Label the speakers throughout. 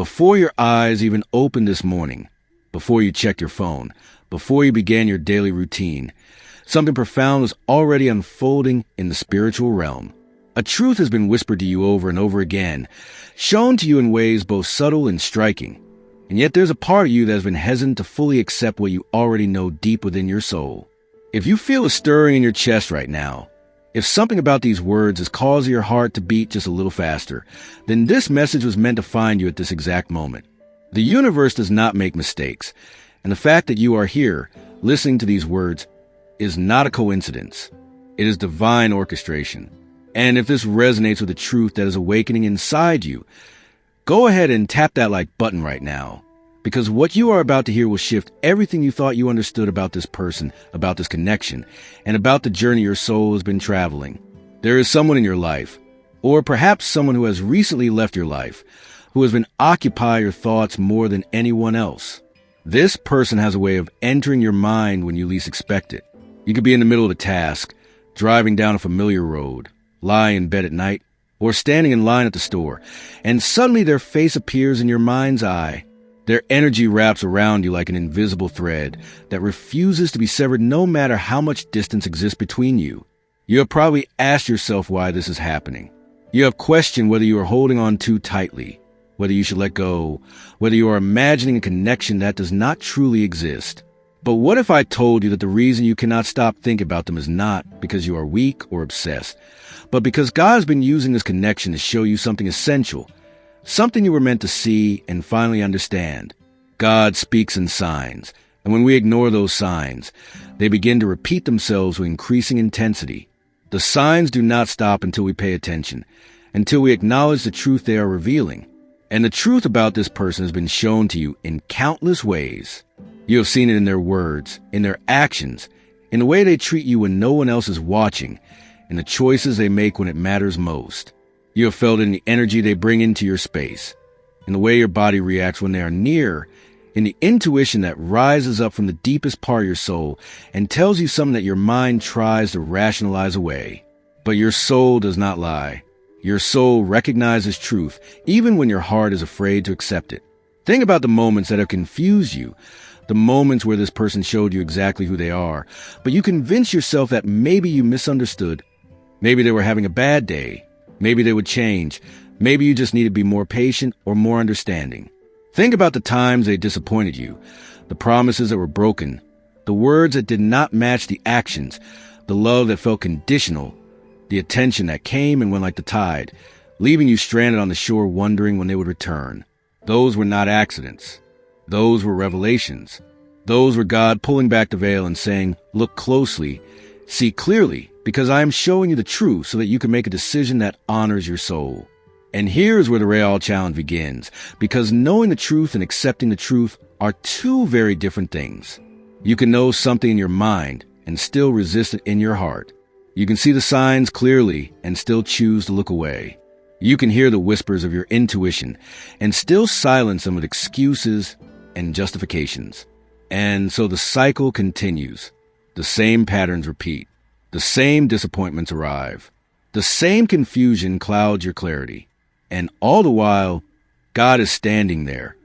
Speaker 1: Before your eyes even opened this morning, before you checked your phone, before you began your daily routine, something profound was already unfolding in the spiritual realm. A truth has been whispered to you over and over again, shown to you in ways both subtle and striking. And yet there's a part of you that has been hesitant to fully accept what you already know deep within your soul. If you feel a stirring in your chest right now, if something about these words is causing your heart to beat just a little faster, then this message was meant to find you at this exact moment. The universe does not make mistakes, and the fact that you are here, listening to these words, is not a coincidence. It is divine orchestration. And if this resonates with the truth that is awakening inside you, go ahead and tap that like button right now, because what you are about to hear will shift everything you thought you understood about this person, about this connection, and about the journey your soul has been traveling. There is someone in your life, or perhaps someone who has recently left your life, who has been occupying your thoughts more than anyone else. This person has a way of entering your mind when you least expect it. You could be in the middle of a task, driving down a familiar road, lying in bed at night, or standing in line at the store, and suddenly their face appears in your mind's eye. Their energy wraps around you like an invisible thread that refuses to be severed no matter how much distance exists between you. You have probably asked yourself why this is happening. You have questioned whether you are holding on too tightly, whether you should let go, whether you are imagining a connection that does not truly exist. But what if I told you that the reason you cannot stop thinking about them is not because you are weak or obsessed, but because God has been using this connection to show you something essential, something you were meant to see and finally understand. God speaks in signs, and when we ignore those signs, they begin to repeat themselves with increasing intensity. The signs do not stop until we pay attention, until we acknowledge the truth they are revealing. And the truth about this person has been shown to you in countless ways. You have seen it in their words, in their actions, in the way they treat you when no one else is watching, in the choices they make when it matters most. You have felt it in the energy they bring into your space, in the way your body reacts when they are near, in the intuition that rises up from the deepest part of your soul and tells you something that your mind tries to rationalize away. But your soul does not lie. Your soul recognizes truth even when your heart is afraid to accept it. Think about the moments that have confused you, the moments where this person showed you exactly who they are, but you convinced yourself that maybe you misunderstood. Maybe they were having a bad day. Maybe they would change. Maybe you just need to be more patient or more understanding. Think about the times they disappointed you, the promises that were broken, the words that did not match the actions, the love that felt conditional, the attention that came and went like the tide, leaving you stranded on the shore wondering when they would return. Those were not accidents. Those were revelations. Those were God pulling back the veil and saying, look closely, see clearly, because I am showing you the truth so that you can make a decision that honors your soul. And here's where the real challenge begins, because knowing the truth and accepting the truth are two very different things. You can know something in your mind and still resist it in your heart. You can see the signs clearly and still choose to look away. You can hear the whispers of your intuition and still silence them with excuses and justifications. And so the cycle continues. The same patterns repeat. The same disappointments arrive. The same confusion clouds your clarity. And all the while, God is standing there,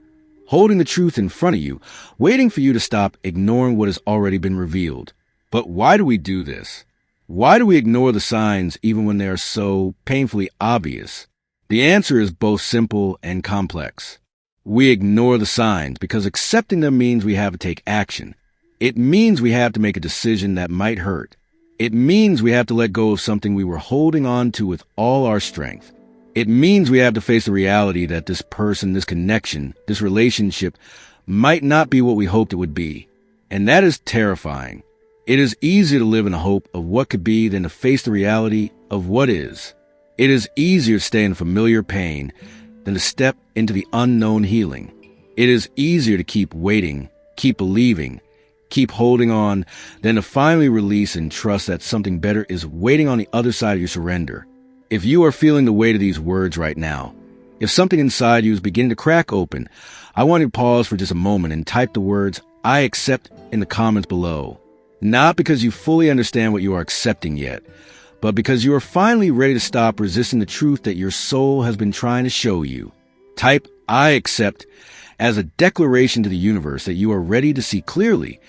Speaker 1: holding the truth in front of you, waiting for you to stop ignoring what has already been revealed. But why do we do this? Why do we ignore the signs even when they are so painfully obvious? The answer is both simple and complex. We ignore the signs because accepting them means we have to take action. It means we have to make a decision that might hurt. It means we have to let go of something we were holding on to with all our strength. It means we have to face the reality that this person, this connection, this relationship might not be what we hoped it would be. And that is terrifying. It is easier to live in a hope of what could be than to face the reality of what is. It is easier to stay in familiar pain than to step into the unknown healing. It is easier to keep waiting, keep believing, keep holding on, than to finally release and trust that something better is waiting on the other side of your surrender. If you are feeling the weight of these words right now, if something inside you is beginning to crack open, I want you to pause for just a moment and type the words, I accept, in the comments below. Not because you fully understand what you are accepting yet, but because you are finally ready to stop resisting the truth that your soul has been trying to show you. Type, I accept as a declaration to the universe that you are ready to see clearly,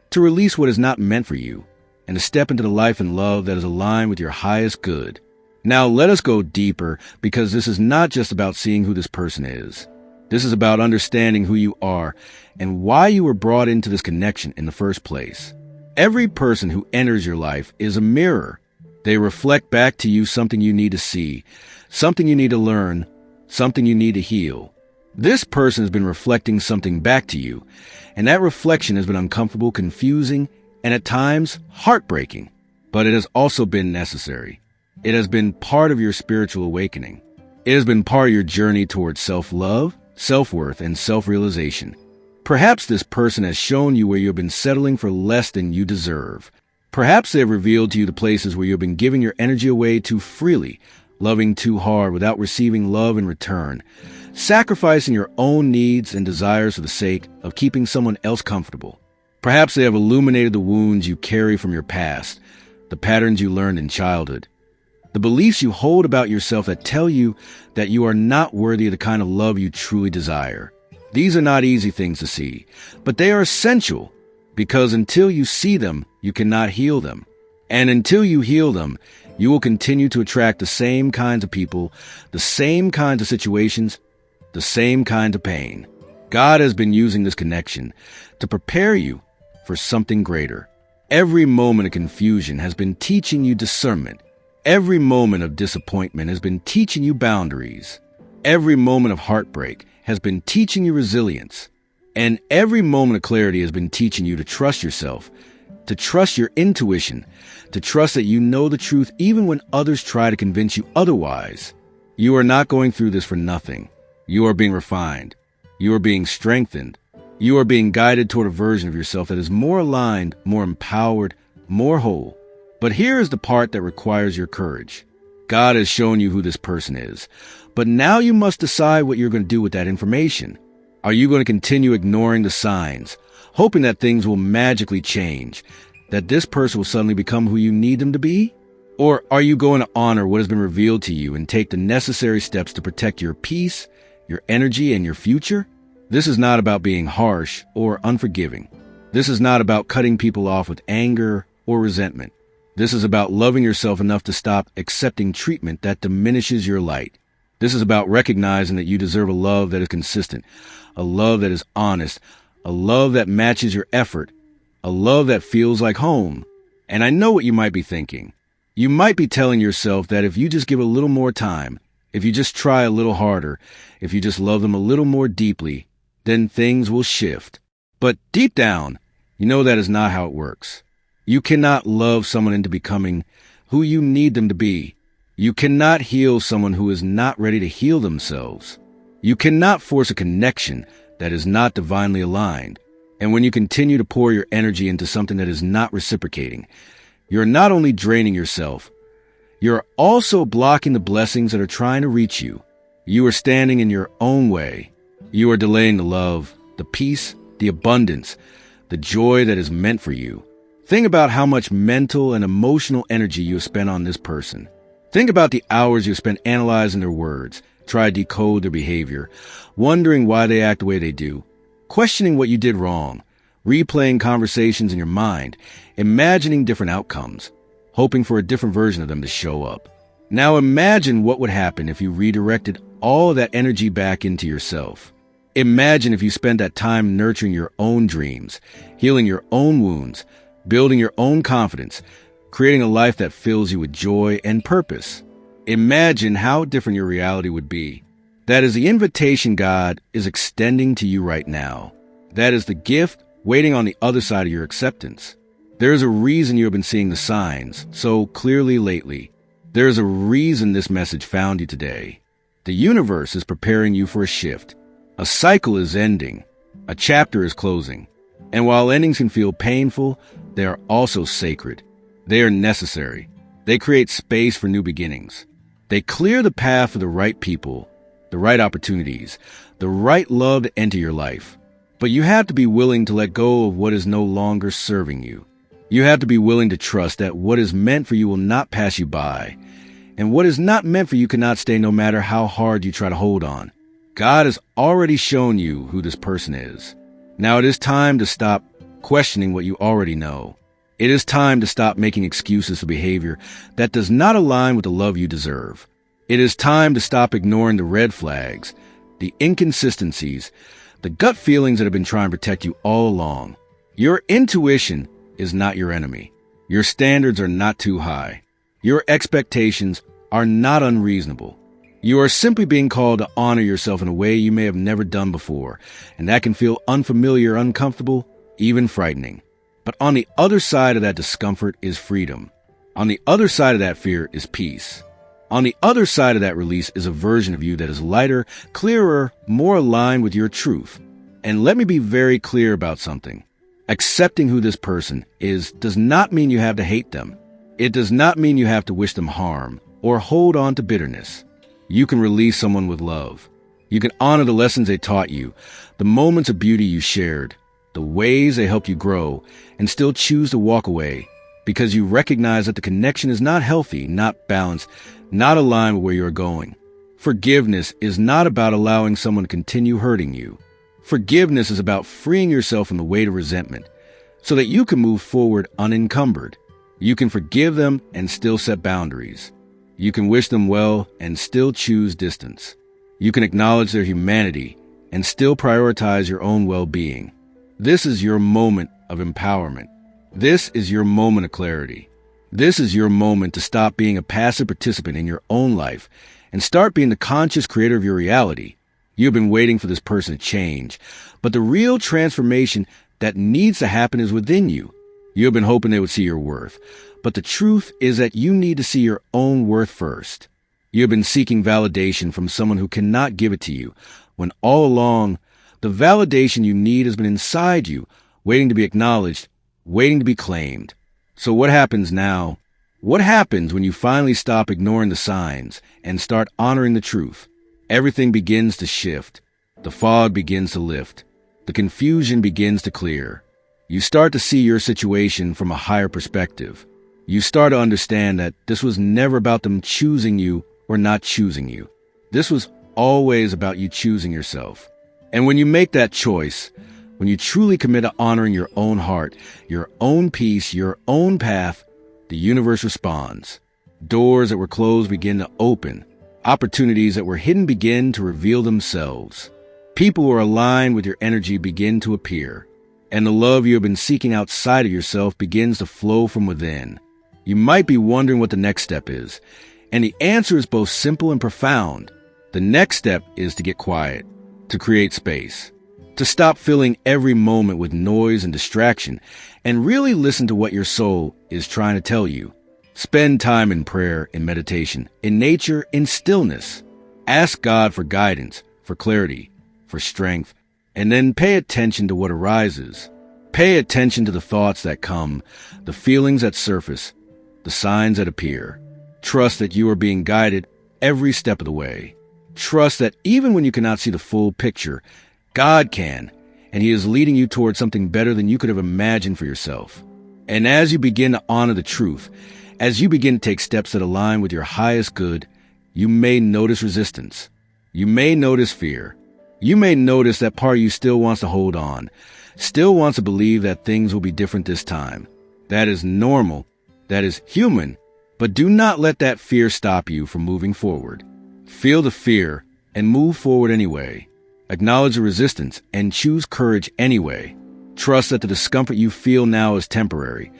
Speaker 1: to release what is not meant for you, and to step into the life and love that is aligned with your highest good. Now let us go deeper, because this is not just about seeing who this person is. This is about understanding who you are and why you were brought into this connection in the first place. Every person who enters your life is a mirror. They reflect back to you something you need to see, something you need to learn, something you need to heal. This person has been reflecting something back to you, and that reflection has been uncomfortable, confusing, and at times heartbreaking. But it has also been necessary. It has been part of your spiritual awakening. It has been part of your journey towards self-love, self-worth, and self-realization. Perhaps this person has shown you where you have been settling for less than you deserve. Perhaps they have revealed to you the places where you have been giving your energy away too freely, loving too hard without receiving love in return, sacrificing your own needs and desires for the sake of keeping someone else comfortable. Perhaps they have illuminated the wounds you carry from your past, the patterns you learned in childhood, the beliefs you hold about yourself that tell you that you are not worthy of the kind of love you truly desire. These are not easy things to see, but they are essential, because until you see them, you cannot heal them. And until you heal them, you will continue to attract the same kinds of people, the same kinds of situations, the same kind of pain. God has been using this connection to prepare you for something greater. Every moment of confusion has been teaching you discernment. Every moment of disappointment has been teaching you boundaries. Every moment of heartbreak has been teaching you resilience. And every moment of clarity has been teaching you to trust yourself, to trust your intuition, to trust that you know the truth even when others try to convince you otherwise. You are not going through this for nothing. You are being refined. You are being strengthened. You are being guided toward a version of yourself that is more aligned, more empowered, more whole. But here is the part that requires your courage. God has shown you who this person is, but now you must decide what you're going to do with that information. Are you going to continue ignoring the signs, hoping that things will magically change, that this person will suddenly become who you need them to be? Or are you going to honor what has been revealed to you and take the necessary steps to protect your peace, your energy, and your future? This is not about being harsh or unforgiving. This is not about cutting people off with anger or resentment. This is about loving yourself enough to stop accepting treatment that diminishes your light. This is about recognizing that you deserve a love that is consistent, a love that is honest, a love that matches your effort, a love that feels like home. And I know what you might be thinking. You might be telling yourself that if you just give a little more time, if you just try a little harder, if you just love them a little more deeply, then things will shift. But deep down, you know that is not how it works. You cannot love someone into becoming who you need them to be. You cannot heal someone who is not ready to heal themselves. You cannot force a connection that is not divinely aligned. And when you continue to pour your energy into something that is not reciprocating, you're not only draining yourself, you're also blocking the blessings that are trying to reach you. You are standing in your own way. You are delaying the love, the peace, the abundance, the joy that is meant for you. Think about how much mental and emotional energy you have spent on this person. Think about the hours you have spent analyzing their words, trying to decode their behavior, wondering why they act the way they do, questioning what you did wrong, replaying conversations in your mind, imagining different outcomes, hoping for a different version of them to show up. Now imagine what would happen if you redirected all of that energy back into yourself. Imagine if you spent that time nurturing your own dreams, healing your own wounds, building your own confidence, creating a life that fills you with joy and purpose. Imagine how different your reality would be. That is the invitation God is extending to you right now. That is the gift waiting on the other side of your acceptance. There is a reason you have been seeing the signs so clearly lately. There is a reason this message found you today. The universe is preparing you for a shift. A cycle is ending. A chapter is closing. And while endings can feel painful, they are also sacred. They are necessary. They create space for new beginnings. They clear the path for the right people, the right opportunities, the right love to enter your life. But you have to be willing to let go of what is no longer serving you. You have to be willing to trust that what is meant for you will not pass you by, and what is not meant for you cannot stay no matter how hard you try to hold on. God has already shown you who this person is. Now it is time to stop questioning what you already know. It is time to stop making excuses for behavior that does not align with the love you deserve. It is time to stop ignoring the red flags, the inconsistencies, the gut feelings that have been trying to protect you all along. Your intuition is not your enemy. Your standards are not too high. Your expectations are not unreasonable. You are simply being called to honor yourself in a way you may have never done before, and that can feel unfamiliar, uncomfortable, even frightening. But on the other side of that discomfort is freedom. On the other side of that fear is peace. On the other side of that release is a version of you that is lighter, clearer, more aligned with your truth. And let me be very clear about something. Accepting who this person is does not mean you have to hate them. It does not mean you have to wish them harm or hold on to bitterness. You can release someone with love. You can honor the lessons they taught you, the moments of beauty you shared, the ways they helped you grow, and still choose to walk away because you recognize that the connection is not healthy, not balanced, not aligned with where you're going. Forgiveness is not about allowing someone to continue hurting you. Forgiveness is about freeing yourself from the weight of resentment so that you can move forward unencumbered. You can forgive them and still set boundaries. You can wish them well and still choose distance. You can acknowledge their humanity and still prioritize your own well-being. This is your moment of empowerment. This is your moment of clarity. This is your moment to stop being a passive participant in your own life and start being the conscious creator of your reality. You've been waiting for this person to change, but the real transformation that needs to happen is within you. You have been hoping they would see your worth, but the truth is that you need to see your own worth first. You have been seeking validation from someone who cannot give it to you, when all along, the validation you need has been inside you, waiting to be acknowledged, waiting to be claimed. So what happens now? What happens when you finally stop ignoring the signs and start honoring the truth? Everything begins to shift. The fog begins to lift. The confusion begins to clear. You start to see your situation from a higher perspective. You start to understand that this was never about them choosing you or not choosing you. This was always about you choosing yourself. And when you make that choice, when you truly commit to honoring your own heart, your own peace, your own path, the universe responds. Doors that were closed begin to open. Opportunities that were hidden begin to reveal themselves. People who are aligned with your energy begin to appear. And the love you have been seeking outside of yourself begins to flow from within. You might be wondering what the next step is. And the answer is both simple and profound. The next step is to get quiet, to create space, to stop filling every moment with noise and distraction, and really listen to what your soul is trying to tell you. Spend time in prayer, in meditation, in nature, in stillness. Ask God for guidance, for clarity, for strength, and then pay attention to what arises. Pay attention to the thoughts that come, the feelings that surface, the signs that appear. Trust that you are being guided every step of the way. Trust that even when you cannot see the full picture, God can, and He is leading you towards something better than you could have imagined for yourself. And as you begin to honor the truth, as you begin to take steps that align with your highest good, you may notice resistance. You may notice fear. You may notice that part of you still wants to hold on, still wants to believe that things will be different this time. That is normal. That is human. But do not let that fear stop you from moving forward. Feel the fear and move forward anyway. Acknowledge the resistance and choose courage anyway. Trust that the discomfort you feel now is temporary,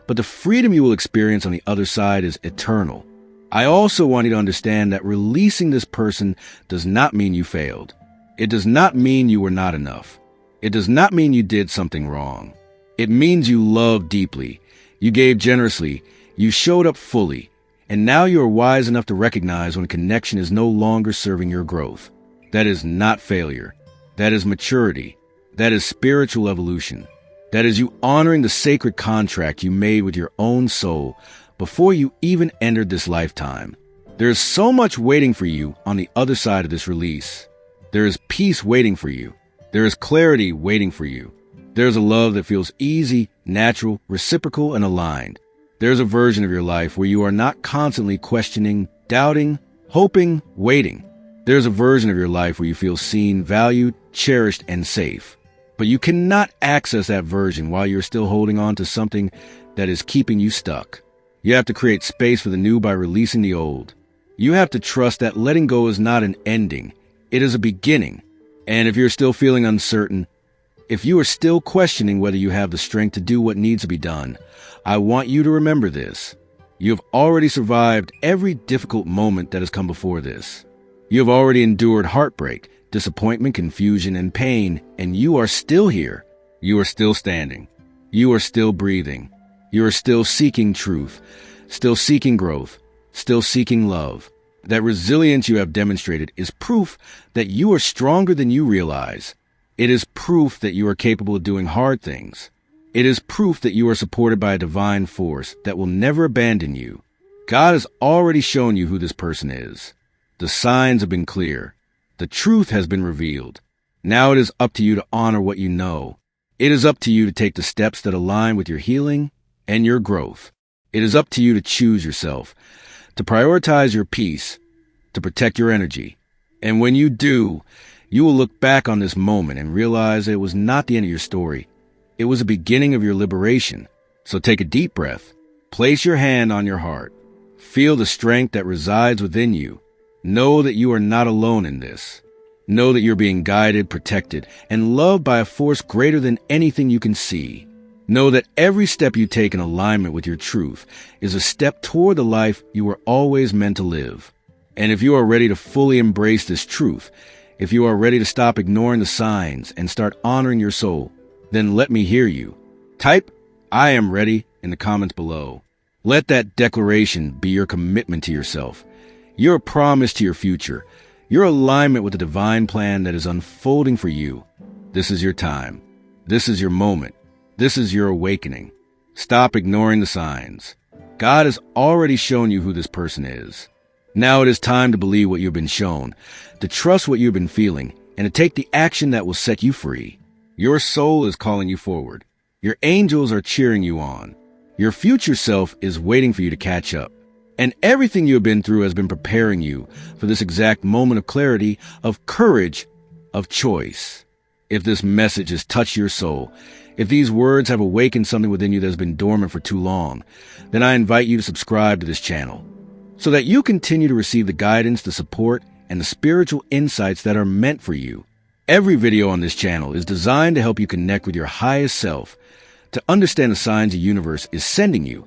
Speaker 1: but the freedom you will experience on the other side is eternal. I also want you to understand that releasing this person does not mean you failed. It does not mean you were not enough. It does not mean you did something wrong. It means you loved deeply, you gave generously, you showed up fully, and now you are wise enough to recognize when a connection is no longer serving your growth. That is not failure. That is maturity. That is spiritual evolution. That is you honoring the sacred contract you made with your own soul before you even entered this lifetime. There is so much waiting for you on the other side of this release. There is peace waiting for you. There is clarity waiting for you. There is a love that feels easy, natural, reciprocal, and aligned. There is a version of your life where you are not constantly questioning, doubting, hoping, waiting. There's a version of your life where you feel seen, valued, cherished, and safe. But you cannot access that version while you're still holding on to something that is keeping you stuck. You have to create space for the new by releasing the old. You have to trust that letting go is not an ending. It is a beginning. And if you're still feeling uncertain, if you are still questioning whether you have the strength to do what needs to be done, I want you to remember this. You have already survived every difficult moment that has come before this. You have already endured heartbreak, disappointment, confusion, and pain, and you are still here. You are still standing. You are still breathing. You are still seeking truth, still seeking growth, still seeking love. That resilience you have demonstrated is proof that you are stronger than you realize. It is proof that you are capable of doing hard things. It is proof that you are supported by a divine force that will never abandon you. God has already shown you who this person is. The signs have been clear. The truth has been revealed. Now it is up to you to honor what you know. It is up to you to take the steps that align with your healing and your growth. It is up to you to choose yourself, to prioritize your peace, to protect your energy. And when you do, you will look back on this moment and realize it was not the end of your story. It was the beginning of your liberation. So take a deep breath. Place your hand on your heart. Feel the strength that resides within you. Know that you are not alone in this. Know that you're being guided, protected, and loved by a force greater than anything you can see. Know that every step you take in alignment with your truth is a step toward the life you were always meant to live. And if you are ready to fully embrace this truth, if you are ready to stop ignoring the signs and start honoring your soul, then let me hear you. Type, "I am ready," in the comments below. Let that declaration be your commitment to yourself, your promise to your future, your alignment with the divine plan that is unfolding for you. This is your time. This is your moment. This is your awakening. Stop ignoring the signs. God has already shown you who this person is. Now it is time to believe what you've been shown, to trust what you've been feeling, and to take the action that will set you free. Your soul is calling you forward. Your angels are cheering you on. Your future self is waiting for you to catch up. And everything you have been through has been preparing you for this exact moment of clarity, of courage, of choice. If this message has touched your soul, if these words have awakened something within you that has been dormant for too long, then I invite you to subscribe to this channel so that you continue to receive the guidance, the support, and the spiritual insights that are meant for you. Every video on this channel is designed to help you connect with your highest self, to understand the signs the universe is sending you,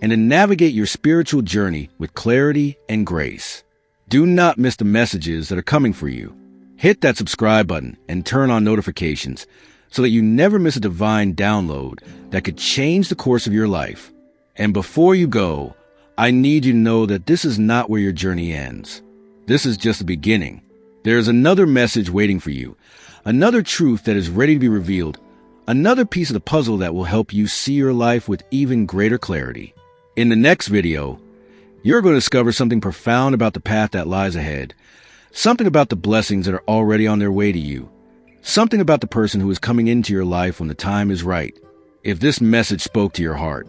Speaker 1: and to navigate your spiritual journey with clarity and grace. Do not miss the messages that are coming for you. Hit that subscribe button and turn on notifications so that you never miss a divine download that could change the course of your life. And before you go, I need you to know that this is not where your journey ends. This is just the beginning. There is another message waiting for you, another truth that is ready to be revealed, another piece of the puzzle that will help you see your life with even greater clarity. In the next video, you're going to discover something profound about the path that lies ahead, something about the blessings that are already on their way to you, something about the person who is coming into your life when the time is right. If this message spoke to your heart,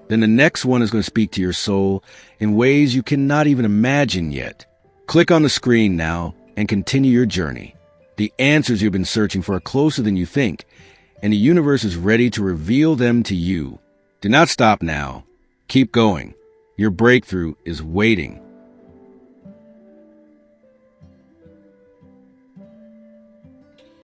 Speaker 1: then the next one is going to speak to your soul in ways you cannot even imagine yet. Click on the screen now and continue your journey. The answers you've been searching for are closer than you think, and the universe is ready to reveal them to you. Do not stop now. Keep going. Your breakthrough is waiting.